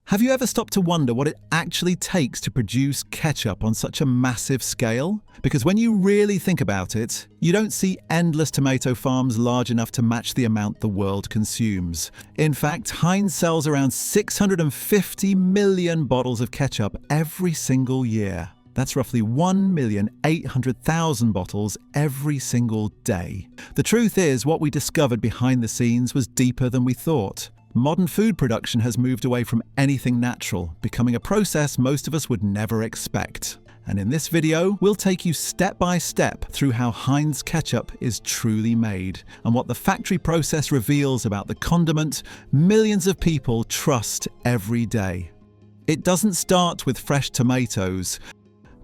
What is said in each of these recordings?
Have you ever stopped to wonder what it actually takes to produce ketchup on such a massive scale? Because when you really think about it, you don't see endless tomato farms large enough to match the amount the world consumes. In fact, Heinz sells around 650 million bottles of ketchup every single year. That's roughly 1,800,000 bottles every single day. The truth is, what we discovered behind the scenes was deeper than we thought. Modern food production has moved away from anything natural, becoming a process most of us would never expect. And in this video, we'll take you step by step through how Heinz ketchup is truly made, and what the factory process reveals about the condiment millions of people trust every day. It doesn't start with fresh tomatoes.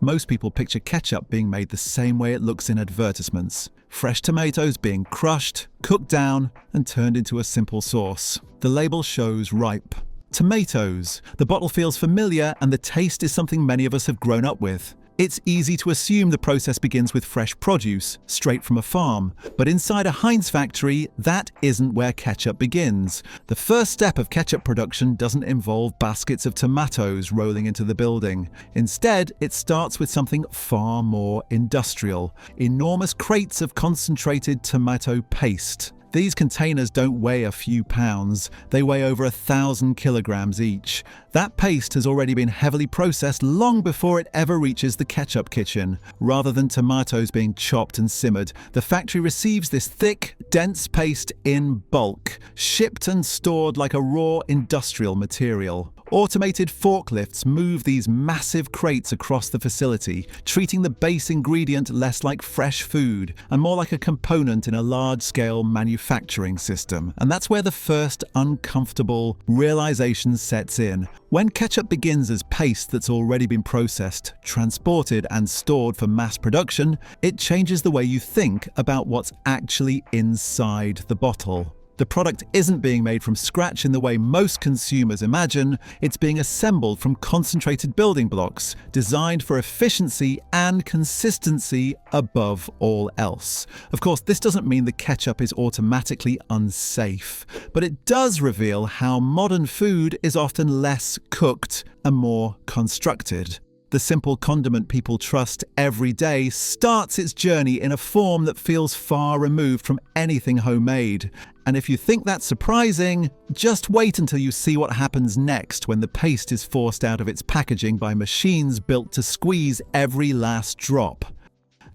Most people picture ketchup being made the same way it looks in advertisements. Fresh tomatoes being crushed, cooked down, and turned into a simple sauce. The label shows ripe. Tomatoes. The bottle feels familiar, and the taste is something many of us have grown up with. It's easy to assume the process begins with fresh produce, straight from a farm. But inside a Heinz factory, that isn't where ketchup begins. The first step of ketchup production doesn't involve baskets of tomatoes rolling into the building. Instead, it starts with something far more industrial: enormous crates of concentrated tomato paste. These containers don't weigh a few pounds, they weigh over 1,000 kilograms each. That paste has already been heavily processed long before it ever reaches the ketchup kitchen. Rather than tomatoes being chopped and simmered, the factory receives this thick, dense paste in bulk, shipped and stored like a raw industrial material. Automated forklifts move these massive crates across the facility, treating the base ingredient less like fresh food and more like a component in a large-scale manufacturing system. And that's where the first uncomfortable realization sets in. When ketchup begins as paste that's already been processed, transported, and stored for mass production, it changes the way you think about what's actually inside the bottle. The product isn't being made from scratch in the way most consumers imagine. It's being assembled from concentrated building blocks, designed for efficiency and consistency above all else. Of course, this doesn't mean the ketchup is automatically unsafe, but it does reveal how modern food is often less cooked and more constructed. The simple condiment people trust every day starts its journey in a form that feels far removed from anything homemade. And if you think that's surprising, just wait until you see what happens next when the paste is forced out of its packaging by machines built to squeeze every last drop.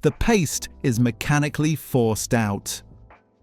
The paste is mechanically forced out.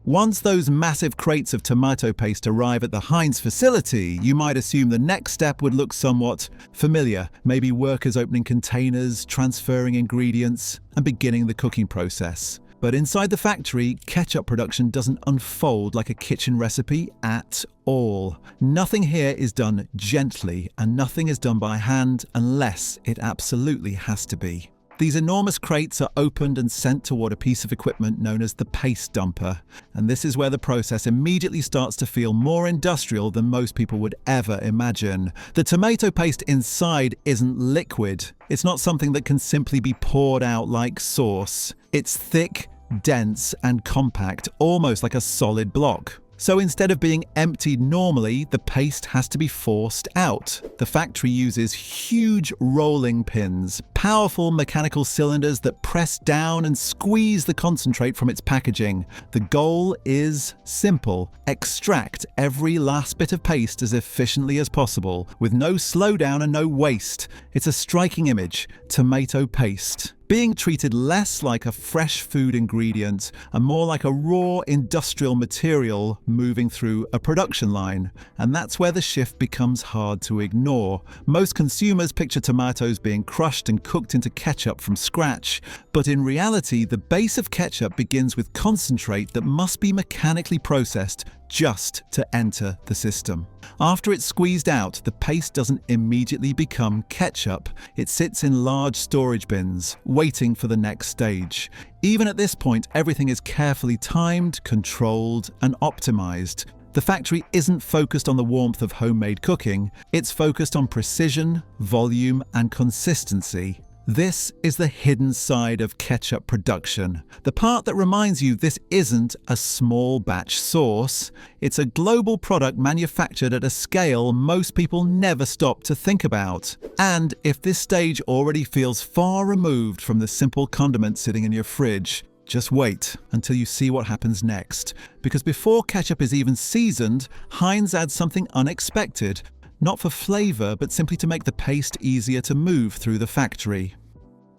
Once those massive crates of tomato paste arrive at the Heinz facility, you might assume the next step would look somewhat familiar. Maybe workers opening containers, transferring ingredients, and beginning the cooking process. But inside the factory, ketchup production doesn't unfold like a kitchen recipe at all. Nothing here is done gently, and nothing is done by hand unless it absolutely has to be. These enormous crates are opened and sent toward a piece of equipment known as the paste dumper, and this is where the process immediately starts to feel more industrial than most people would ever imagine. The tomato paste inside isn't liquid. It's not something that can simply be poured out like sauce. It's thick, dense, and compact, almost like a solid block. So instead of being emptied normally, the paste has to be forced out. The factory uses huge rolling pins, powerful mechanical cylinders that press down and squeeze the concentrate from its packaging. The goal is simple: extract every last bit of paste as efficiently as possible, with no slowdown and no waste. It's a striking image: tomato paste being treated less like a fresh food ingredient and more like a raw industrial material moving through a production line. And that's where the shift becomes hard to ignore. Most consumers picture tomatoes being crushed and cooked into ketchup from scratch, but in reality, the base of ketchup begins with concentrate that must be mechanically processed just to enter the system. After it's squeezed out, the paste doesn't immediately become ketchup. It sits in large storage bins, waiting for the next stage. Even at this point, everything is carefully timed, controlled, and optimized. The factory isn't focused on the warmth of homemade cooking, it's focused on precision, volume, and consistency. This is the hidden side of ketchup production. The part that reminds you this isn't a small batch sauce. It's a global product manufactured at a scale most people never stop to think about. And if this stage already feels far removed from the simple condiment sitting in your fridge, just wait until you see what happens next. Because before ketchup is even seasoned, Heinz adds something unexpected. Not for flavor, but simply to make the paste easier to move through the factory.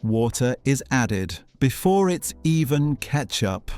Water is added before it's even ketchup.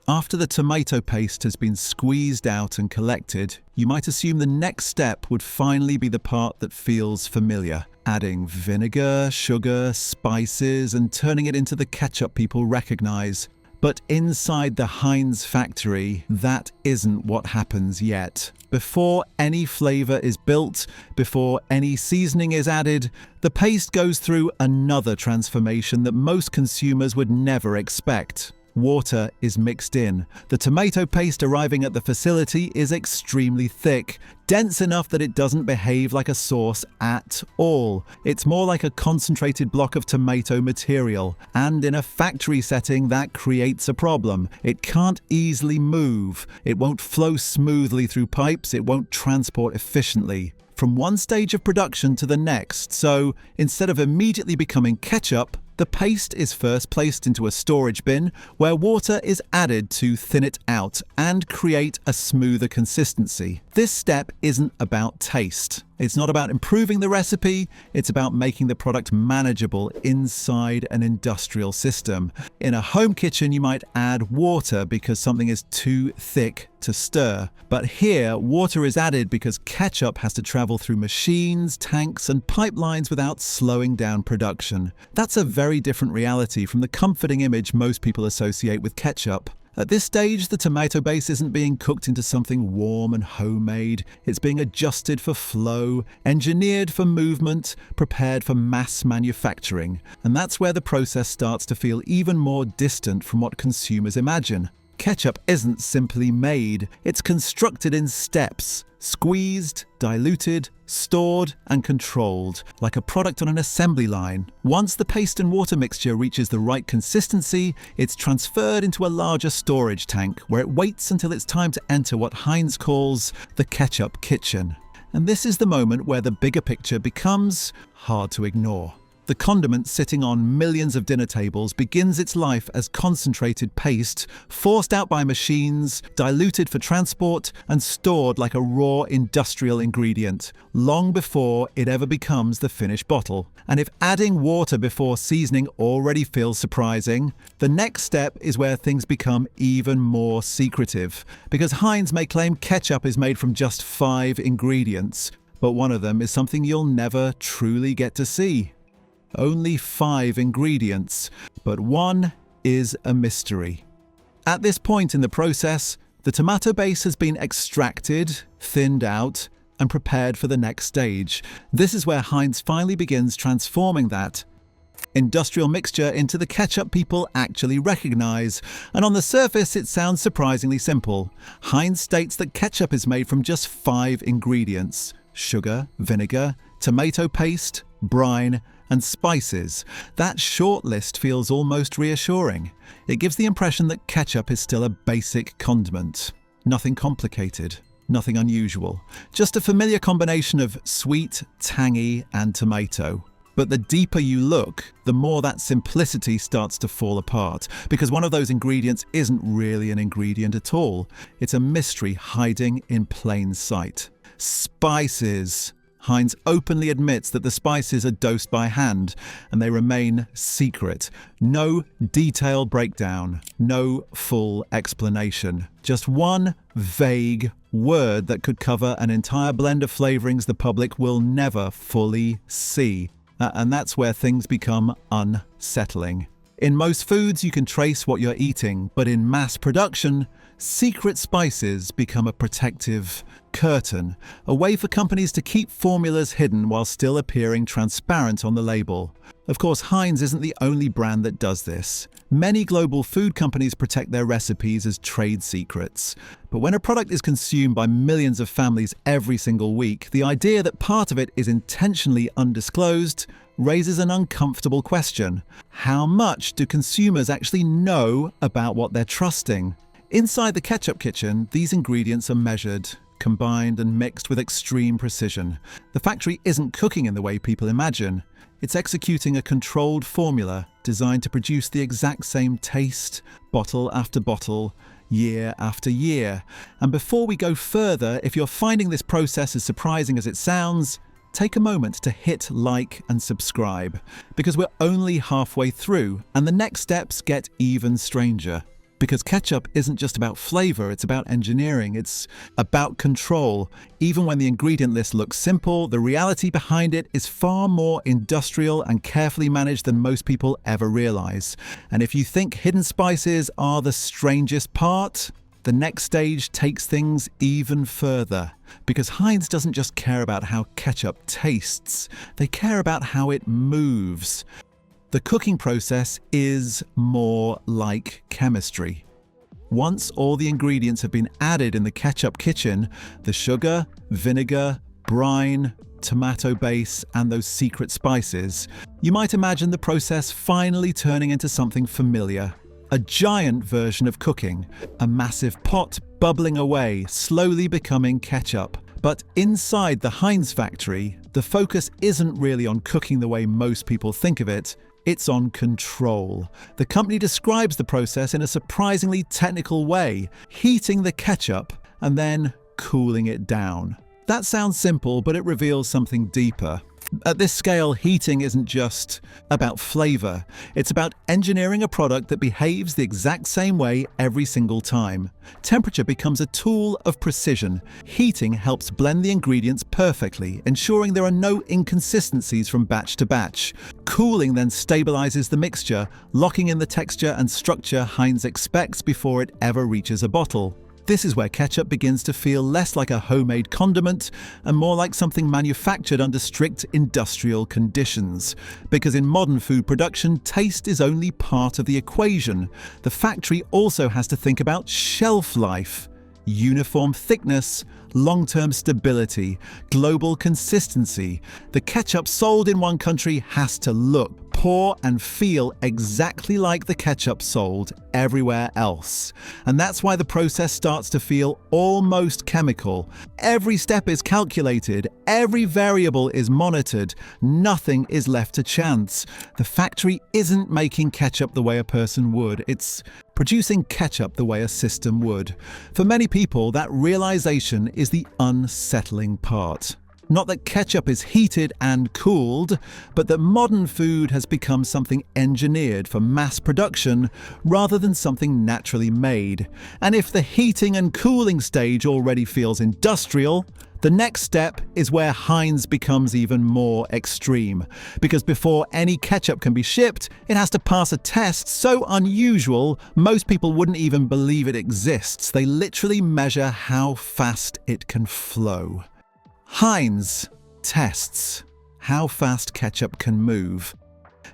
After the tomato paste has been squeezed out and collected, you might assume the next step would finally be the part that feels familiar. Adding vinegar, sugar, spices, and turning it into the ketchup people recognize. But inside the Heinz factory, that isn't what happens yet. Before any flavor is built, before any seasoning is added, the paste goes through another transformation that most consumers would never expect. Water is mixed in. The tomato paste arriving at the facility is extremely thick, dense enough that it doesn't behave like a sauce at all. It's more like a concentrated block of tomato material, and in a factory setting that creates a problem. It can't easily move. It won't flow smoothly through pipes. It won't transport efficiently from one stage of production to the next. So instead of immediately becoming ketchup, the paste is first placed into a storage bin where water is added to thin it out and create a smoother consistency. This step isn't about taste. It's not about improving the recipe, it's about making the product manageable inside an industrial system. In a home kitchen, you might add water because something is too thick to stir. But here, water is added because ketchup has to travel through machines, tanks, and pipelines without slowing down production. That's a very different reality from the comforting image most people associate with ketchup. At this stage, the tomato base isn't being cooked into something warm and homemade. It's being adjusted for flow, engineered for movement, prepared for mass manufacturing. And that's where the process starts to feel even more distant from what consumers imagine. Ketchup isn't simply made, it's constructed in steps, squeezed, diluted, stored, and controlled, like a product on an assembly line. Once the paste and water mixture reaches the right consistency, it's transferred into a larger storage tank, where it waits until it's time to enter what Heinz calls the ketchup kitchen. And this is the moment where the bigger picture becomes hard to ignore. The condiment sitting on millions of dinner tables begins its life as concentrated paste, forced out by machines, diluted for transport, and stored like a raw industrial ingredient, long before it ever becomes the finished bottle. And if adding water before seasoning already feels surprising, the next step is where things become even more secretive. Because Heinz may claim ketchup is made from just 5 ingredients, but one of them is something you'll never truly get to see. Only 5 ingredients, but one is a mystery. At this point in the process, the tomato base has been extracted, thinned out, and prepared for the next stage. This is where Heinz finally begins transforming that industrial mixture into the ketchup people actually recognize. And on the surface, it sounds surprisingly simple. Heinz states that ketchup is made from just 5 ingredients: sugar, vinegar, tomato paste, brine, and spices. That short list feels almost reassuring. It gives the impression that ketchup is still a basic condiment. Nothing complicated, nothing unusual. Just a familiar combination of sweet, tangy, and tomato. But the deeper you look, the more that simplicity starts to fall apart, because one of those ingredients isn't really an ingredient at all. It's a mystery hiding in plain sight. Spices. Heinz openly admits that the spices are dosed by hand, and they remain secret. No detailed breakdown, no full explanation. Just one vague word that could cover an entire blend of flavorings the public will never fully see. And that's where things become unsettling. In most foods, you can trace what you're eating, but in mass production, secret spices become a protective curtain, a way for companies to keep formulas hidden while still appearing transparent on the label. Of course, Heinz isn't the only brand that does this. Many global food companies protect their recipes as trade secrets. But when a product is consumed by millions of families every single week, the idea that part of it is intentionally undisclosed raises an uncomfortable question. How much do consumers actually know about what they're trusting? Inside the ketchup kitchen, these ingredients are measured, combined and mixed with extreme precision. The factory isn't cooking in the way people imagine. It's executing a controlled formula designed to produce the exact same taste, bottle after bottle, year after year. And before we go further, if you're finding this process as surprising as it sounds, take a moment to hit like and subscribe, because we're only halfway through and the next steps get even stranger. Because ketchup isn't just about flavor, it's about engineering, it's about control. Even when the ingredient list looks simple, the reality behind it is far more industrial and carefully managed than most people ever realize. And if you think hidden spices are the strangest part, the next stage takes things even further. Because Heinz doesn't just care about how ketchup tastes, they care about how it moves. The cooking process is more like chemistry. Once all the ingredients have been added in the ketchup kitchen, the sugar, vinegar, brine, tomato base, and those secret spices, you might imagine the process finally turning into something familiar. A giant version of cooking, a massive pot bubbling away, slowly becoming ketchup. But inside the Heinz factory, the focus isn't really on cooking the way most people think of it. It's on control. The company describes the process in a surprisingly technical way, heating the ketchup and then cooling it down. That sounds simple, but it reveals something deeper. At this scale, heating isn't just about flavor. It's about engineering a product that behaves the exact same way every single time. Temperature becomes a tool of precision. Heating helps blend the ingredients perfectly, ensuring there are no inconsistencies from batch to batch. Cooling then stabilizes the mixture, locking in the texture and structure Heinz expects before it ever reaches a bottle. This is where ketchup begins to feel less like a homemade condiment and more like something manufactured under strict industrial conditions. Because in modern food production, taste is only part of the equation. The factory also has to think about shelf life, uniform thickness, long-term stability, global consistency. The ketchup sold in one country has to look, pour and feel exactly like the ketchup sold everywhere else. And that's why the process starts to feel almost chemical. Every step is calculated, every variable is monitored, nothing is left to chance. The factory isn't making ketchup the way a person would, it's producing ketchup the way a system would. For many people, that realization is the unsettling part. Not that ketchup is heated and cooled, but that modern food has become something engineered for mass production rather than something naturally made. And if the heating and cooling stage already feels industrial, the next step is where Heinz becomes even more extreme. Because before any ketchup can be shipped, it has to pass a test so unusual, most people wouldn't even believe it exists. They literally measure how fast it can flow. Heinz tests how fast ketchup can move.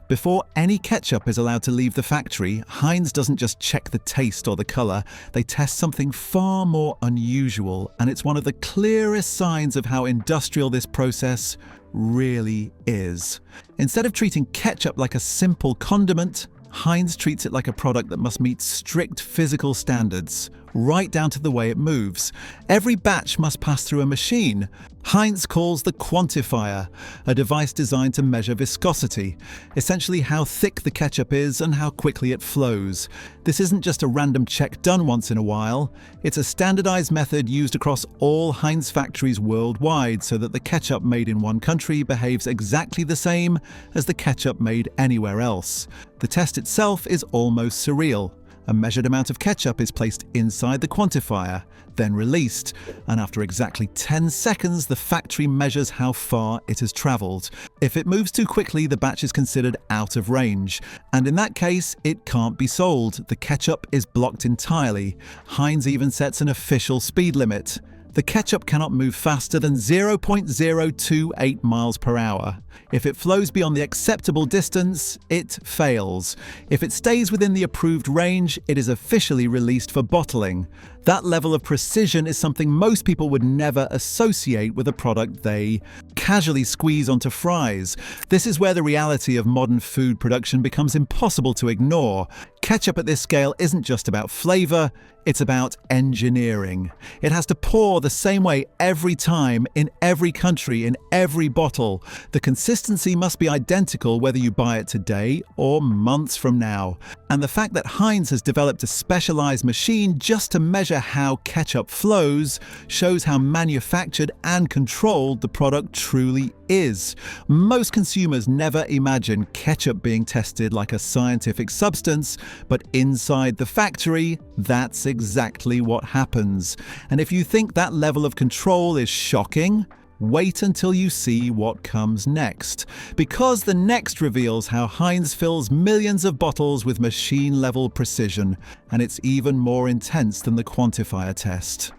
Before any ketchup is allowed to leave the factory, Heinz doesn't just check the taste or the color, they test something far more unusual, and it's one of the clearest signs of how industrial this process really is. Instead of treating ketchup like a simple condiment, Heinz treats it like a product that must meet strict physical standards, right down to the way it moves. Every batch must pass through a machine. Heinz calls the quantifier, a device designed to measure viscosity, essentially how thick the ketchup is and how quickly it flows. This isn't just a random check done once in a while, it's a standardized method used across all Heinz factories worldwide so that the ketchup made in one country behaves exactly the same as the ketchup made anywhere else. The test itself is almost surreal. A measured amount of ketchup is placed inside the quantifier, then released, and after exactly 10 seconds, the factory measures how far it has traveled. If it moves too quickly, the batch is considered out of range, and in that case, it can't be sold. The ketchup is blocked entirely. Heinz even sets an official speed limit. The ketchup cannot move faster than 0.028 miles per hour. If it flows beyond the acceptable distance, it fails. If it stays within the approved range, it is officially released for bottling. That level of precision is something most people would never associate with a product they casually squeeze onto fries. This is where the reality of modern food production becomes impossible to ignore. Ketchup at this scale isn't just about flavor, it's about engineering. It has to pour the same way every time, in every country, in every bottle. The consistency must be identical whether you buy it today or months from now. And the fact that Heinz has developed a specialized machine just to measure how ketchup flows shows how manufactured and controlled the product truly is. Most consumers never imagine ketchup being tested like a scientific substance, but inside the factory, that's exactly what happens. And if you think that level of control is shocking, wait until you see what comes next, because the next reveals how Heinz fills millions of bottles with machine-level precision, and it's even more intense than the quantifier test.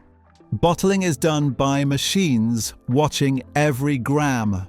Bottling is done by machines watching every gram.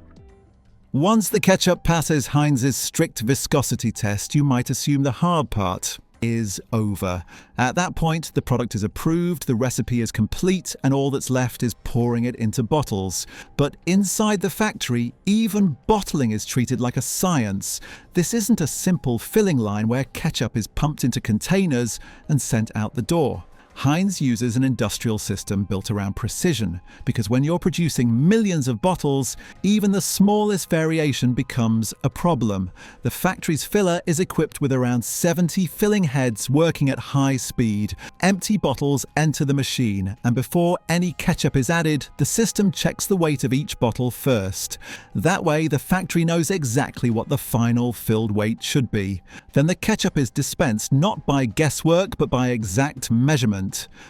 Once the ketchup passes Heinz's strict viscosity test, you might assume the hard part is over. At that point, the product is approved, the recipe is complete, and all that's left is pouring it into bottles. But inside the factory, even bottling is treated like a science. This isn't a simple filling line where ketchup is pumped into containers and sent out the door. Heinz uses an industrial system built around precision, because when you're producing millions of bottles, even the smallest variation becomes a problem. The factory's filler is equipped with around 70 filling heads working at high speed. Empty bottles enter the machine, and before any ketchup is added, the system checks the weight of each bottle first. That way, the factory knows exactly what the final filled weight should be. Then the ketchup is dispensed not by guesswork, but by exact measurement.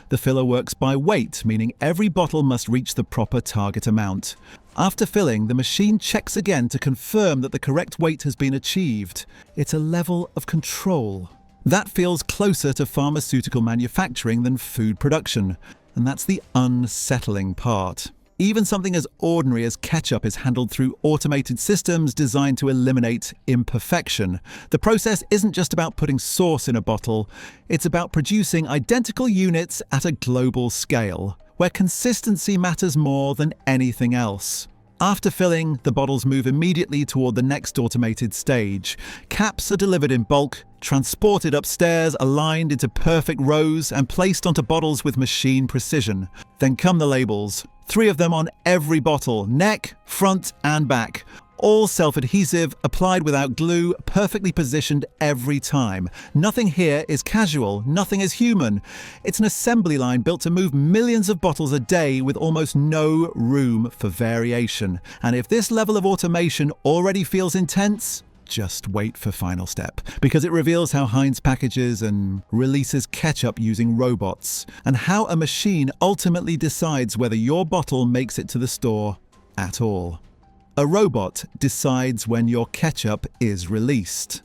The filler works by weight, meaning every bottle must reach the proper target amount. After filling, the machine checks again to confirm that the correct weight has been achieved. It's a level of control. That feels closer to pharmaceutical manufacturing than food production, and that's the unsettling part. Even something as ordinary as ketchup is handled through automated systems designed to eliminate imperfection. The process isn't just about putting sauce in a bottle, it's about producing identical units at a global scale, where consistency matters more than anything else. After filling, the bottles move immediately toward the next automated stage. Caps are delivered in bulk, transported upstairs, aligned into perfect rows, and placed onto bottles with machine precision. Then come the labels. 3 of them on every bottle, neck, front, and back. All self-adhesive, applied without glue, perfectly positioned every time. Nothing here is casual, nothing is human. It's an assembly line built to move millions of bottles a day with almost no room for variation. And if this level of automation already feels intense, just wait for final step, because it reveals how Heinz packages and releases ketchup using robots, and how a machine ultimately decides whether your bottle makes it to the store at all. A robot decides when your ketchup is released.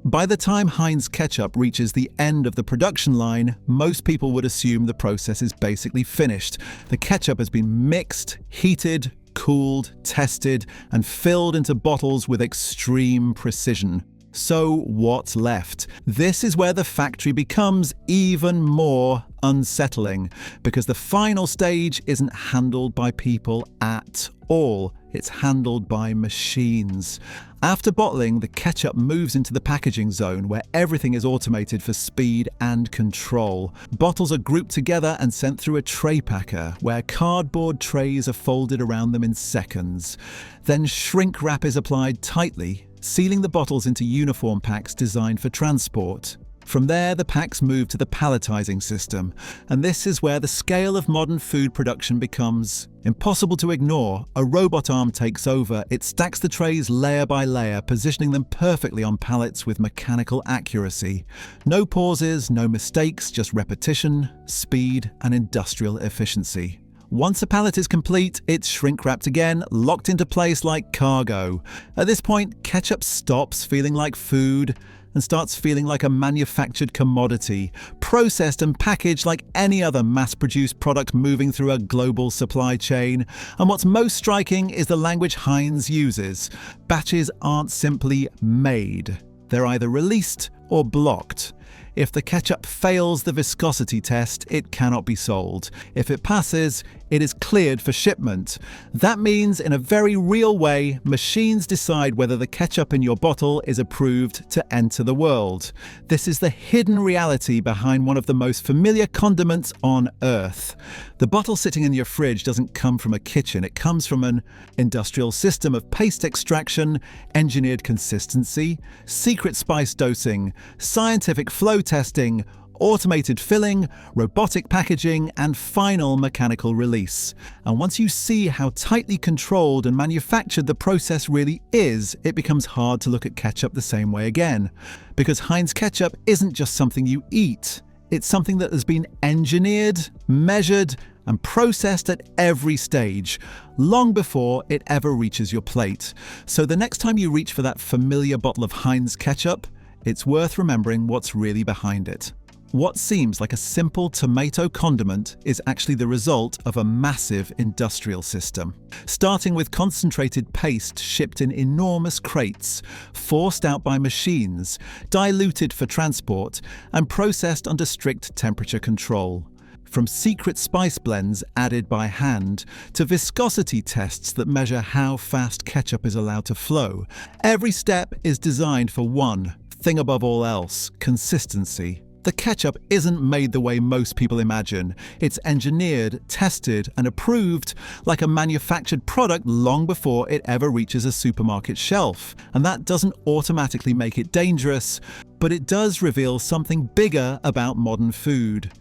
By the time Heinz ketchup reaches the end of the production line, most people would assume the process is basically finished. The ketchup has been mixed, heated, cooled, tested, and filled into bottles with extreme precision. So what's left? This is where the factory becomes even more unsettling, because the final stage isn't handled by people at all. It's handled by machines. After bottling, the ketchup moves into the packaging zone where everything is automated for speed and control. Bottles are grouped together and sent through a tray packer where cardboard trays are folded around them in seconds. Then shrink wrap is applied tightly, sealing the bottles into uniform packs designed for transport. From there, the packs move to the palletizing system, and this is where the scale of modern food production becomes impossible to ignore. A robot arm takes over. It stacks the trays layer by layer, positioning them perfectly on pallets with mechanical accuracy. No pauses, no mistakes, just repetition, speed, and industrial efficiency. Once a pallet is complete, it's shrink-wrapped again, locked into place like cargo. At this point, ketchup stops feeling like food and starts feeling like a manufactured commodity, processed and packaged like any other mass-produced product moving through a global supply chain. And what's most striking is the language Heinz uses. Batches aren't simply made. They're either released or blocked. If the ketchup fails the viscosity test, it cannot be sold. If it passes, it is cleared for shipment. That means, in a very real way, machines decide whether the ketchup in your bottle is approved to enter the world. This is the hidden reality behind one of the most familiar condiments on Earth. The bottle sitting in your fridge doesn't come from a kitchen. It comes from an industrial system of paste extraction, engineered consistency, secret spice dosing, scientific flow testing, automated filling, robotic packaging, and final mechanical release. And once you see how tightly controlled and manufactured the process really is, it becomes hard to look at ketchup the same way again. Because Heinz ketchup isn't just something you eat. It's something that has been engineered, measured, and processed at every stage, long before it ever reaches your plate. So the next time you reach for that familiar bottle of Heinz ketchup, it's worth remembering what's really behind it. What seems like a simple tomato condiment is actually the result of a massive industrial system. Starting with concentrated paste shipped in enormous crates, forced out by machines, diluted for transport, and processed under strict temperature control. From secret spice blends added by hand to viscosity tests that measure how fast ketchup is allowed to flow, every step is designed for one thing above all else: consistency. The ketchup isn't made the way most people imagine. It's engineered, tested, and approved like a manufactured product long before it ever reaches a supermarket shelf. And that doesn't automatically make it dangerous, but it does reveal something bigger about modern food.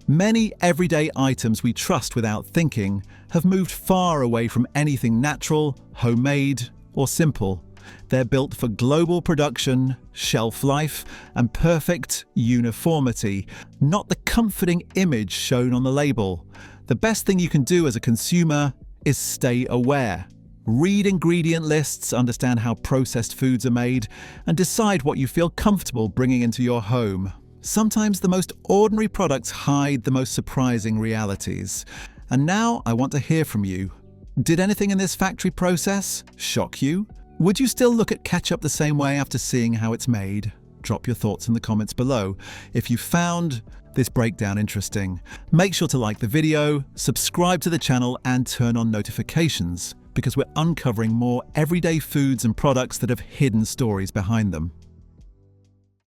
Many everyday items we trust without thinking have moved far away from anything natural, homemade, or simple. They're built for global production, shelf life, and perfect uniformity, not the comforting image shown on the label. The best thing you can do as a consumer is stay aware. Read ingredient lists, understand how processed foods are made, and decide what you feel comfortable bringing into your home. Sometimes the most ordinary products hide the most surprising realities. And now I want to hear from you. Did anything in this factory process shock you? Would you still look at ketchup the same way after seeing how it's made? Drop your thoughts in the comments below. If you found this breakdown interesting, make sure to like the video, subscribe to the channel, and turn on notifications, because we're uncovering more everyday foods and products that have hidden stories behind them.